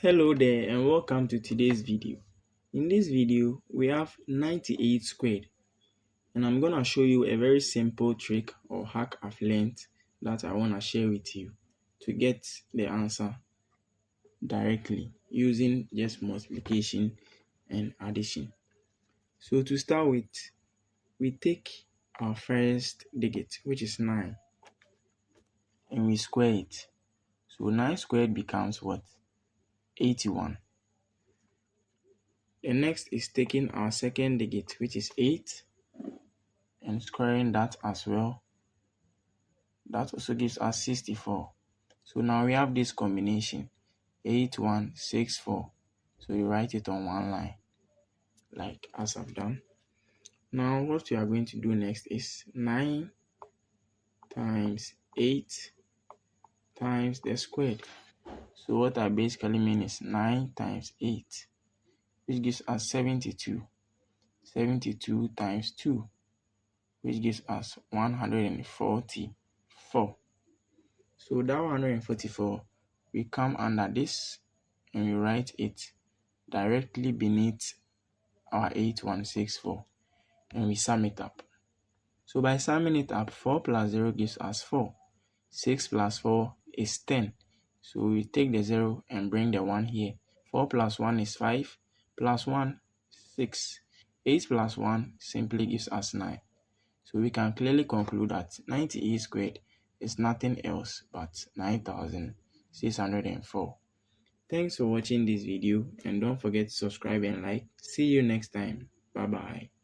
Hello there and welcome to today's video. In this video, we have 98 squared and I'm going to show you a very simple trick or hack I've learned that I want to share with you to get the answer directly using just multiplication and addition. So to start with, we take our first digit, which is 9, and we square it. So 9 squared becomes what? 81. The next is taking our second digit, which is 8, and squaring that as well. That also gives us 64. So now we have this combination 8164. So you write it on one line, like as I've done. Now what we are going to do next is 9 times 8 times the squared. So what I basically mean is 9 times 8, which gives us 72. 72 times 2, which gives us 144. So that 144, we come under this and we write it directly beneath our 8164 and we sum it up. So by summing it up, 4 plus 0 gives us 4. 6 plus 4 is 10. So we take the 0 and bring the 1 here. 4 plus 1 is 5, plus 1, 6. 8 plus 1 simply gives us 9. So we can clearly conclude that 98 squared is nothing else but 9,604. Thanks for watching this video and don't forget to subscribe and like. See you next time. Bye bye.